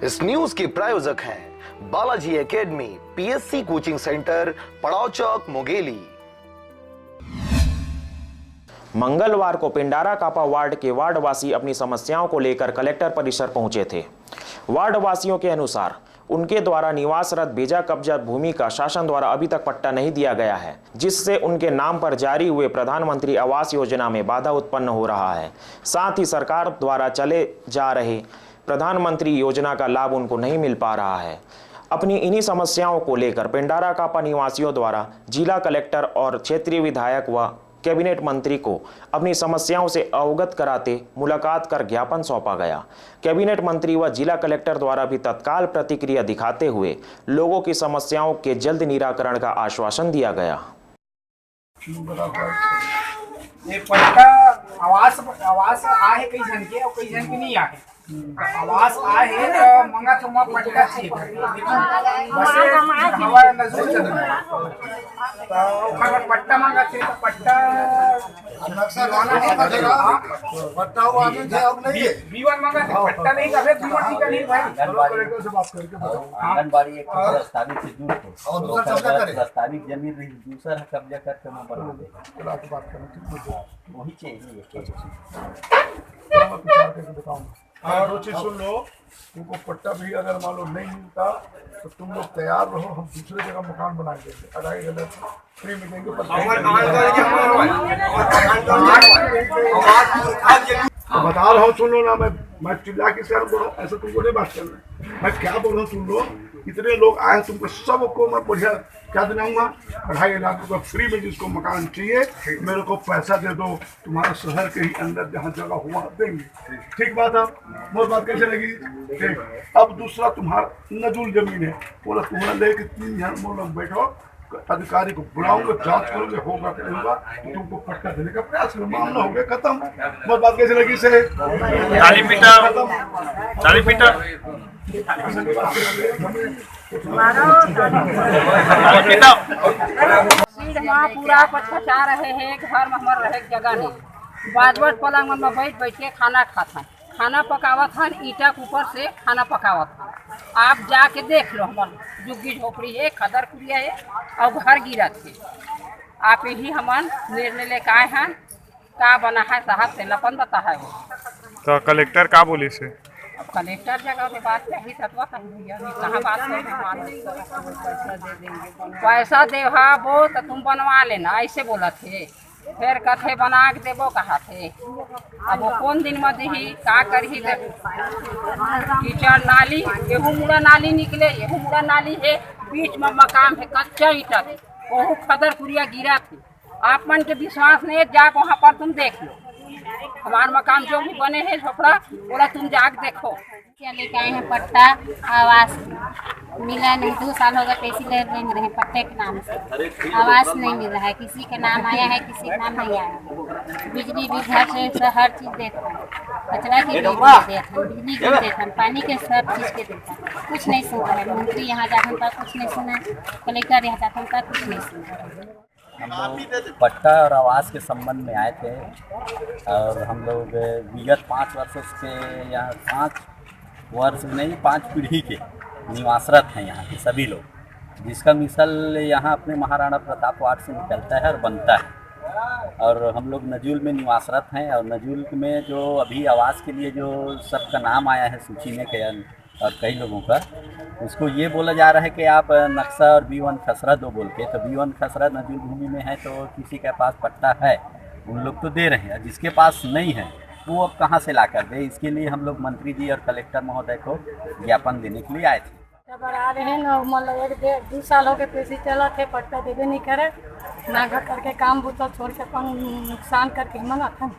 इस न्यूज के प्रायोजक हैं Balaji academy, PSC coaching centre, पड़ाव चौक, मुंगेली। मंगलवार को पिंडारा कापा वार्ड के वार्डवासी अपनी समस्याओं को लेकर कलेक्टर परिसर पहुंचे थे। वार्डवासियों के अनुसार उनके द्वारा निवासरत बेजा कब्जा भूमि का शासन द्वारा अभी तक पट्टा नहीं दिया गया है, जिससे उनके नाम पर जारी हुए प्रधानमंत्री आवास योजना में बाधा उत्पन्न हो रहा है। साथ ही सरकार द्वारा चले जा रहे प्रधानमंत्री योजना का लाभ उनको नहीं मिल पा रहा है। अपनी इन्हीं समस्याओं को लेकर पिंडारा कापा निवासियों द्वारा जिला कलेक्टर और क्षेत्रीय विधायक व कैबिनेट मंत्री को अपनी समस्याओं से अवगत कराते मुलाकात कर ज्ञापन सौंपा गया। कैबिनेट मंत्री व जिला कलेक्टर द्वारा भी तत्काल प्रतिक्रिया दिखाते हुए लोगों की समस्याओं के जल्द निराकरण का आश्वासन दिया गया। ये पट्टा आवास आहे कई जन के और कई जन के नहीं आके आवास आहे तो मंगा तो मैं पट्टा चाहिए बस हमारा नजर चल रहा तो ओकर पट्टा मंगा चाहिए तो पट्टा नक्शा लाना है पट्टा हुआ में अब नहीं है B1 मंगा पट्टा नहीं तो फिर B1 ठीक नहीं भाई कलेक्टर से बात करके आंगनबाड़ी एक प्रस्तावित से जुड़ को और दूसरा कब्जा करे प्रस्तावित जमीन रही दूसरा कब्जा करके मैं बना देगा तो बात करना वही चाहिए और वो चीज सुन लो, तुमको पट्टा भी अगर मान लो नहीं मिलता तो तुम लोग तैयार रहो, हम दूसरे जगह मकान बना देंगे, अढ़ाई गलत फ्री में देंगे। बता रहा हूँ, सुन लो ना, मैं चिल्ला के सर बोलो, ऐसा तुमको नहीं बात करना। मैं क्या बोल रहा हूँ सुन लो, इतने लोग आए, तुमको सबको मैं बढ़िया क्या दिलाऊंगा, 2.5 लाख रुपये फ्री में। जिसको मकान चाहिए मेरे को पैसा दे दो, तुम्हारे शहर के ही अंदर जहाँ जगह हुआ देंगे। ठीक बात है, मोर बात कैसे लगी? ठीक। अब दूसरा तुम्हारा नजूल जमीन है, बोला तुम्हारा लेके 3 जन लोग बैठो, अधिकारी को बुलाऊंगा, जांच करोगे, होगा क्या होगा, तुमको पट्टा देने का प्रयास करो, मामला हो गया खत्म। मोर बात कैसे लगी? से 40 मीटर पूरा पछा रहे हैं, घर में हमारे रहे जगह नहीं, बाजवट पलंग में बैठ के खाना खाता है, खाना पकावत है, ईटा के ऊपर से खाना पकावत है। आप जाके देख लो, हमारे झुग्गी झोपड़ी है, खदर कुरिया है और घर गिरा थे। आप यही हमान निर्णय लेकर आए हैं, का बना है साहब से लपन बता है। तो कलेक्टर का बोली से? अब कलेक्टर जगह पे बात कही सतवा कहीं भैया कहाँ बात पैसा दे वो तो तुम बनवा लेना, ऐसे बोला थे। फिर कथे बना के देवो कहा थे, अब वो कौन दिन में दी का करही कीचड़ नाली, एहू मुड़ा नाली निकले, एहू मुड़ा नाली है, बीच में मकान है कच्चा ईटा थे, वह खदर कुरिया गिरा थी। आप मन के विश्वास नहीं, जाके वहाँ पर तुम देख लो, हमारे मकान जो भी बने हैं झोपड़ा, बोला तुम जाके देखो। क्या लेके आए हैं पट्टा आवास मिला नहीं, 2 साल हो गए पैसे ले रहे पट्टे के नाम से, आवास नहीं मिल रहा है, किसी के नाम आया है, किसी के नाम नहीं आया। बिजली भी घर से हर चीज़ देता है, कचरा की भी देता है, बिजली की देता है, पानी के सब चीज़ के देता है, कुछ नहीं सुन रहा है। मंत्री यहाँ जाता था कुछ नहीं सुना, कलेक्टर यहाँ जाता था कुछ नहीं सुना। हम लोग पट्टा और आवास के संबंध में आए थे और हम लोग विगत 5 वर्षों से यहाँ 5 वर्ष नहीं 5 पीढ़ी के निवासरत हैं यहाँ के सभी लोग, जिसका मिसल यहाँ अपने महाराणा प्रताप वार्ड से निकलता है और बनता है। और हम लोग नजूल में निवासरत हैं और नजूल में जो अभी आवास के लिए जो सबका नाम आया है सूची में और कई लोगों का, उसको ये बोला जा रहा है कि आप नक्शा और B1 खसरा दो बोल के, तो B1 खसरा नजूल भूमि में है, तो किसी के पास पट्टा है उन लोग तो दे रहे हैं, जिसके पास नहीं है वो अब कहाँ से ला कर दे। इसके लिए हम लोग मंत्री जी और कलेक्टर महोदय को ज्ञापन देने के लिए आए थे। आ रहे हैं ना, मतलब 1-2 साल हो गए पैसे चला थे, पट्टा देवे नहीं करे ना, घर करके काम बूता छोड़ के अपन नुकसान करके मना था।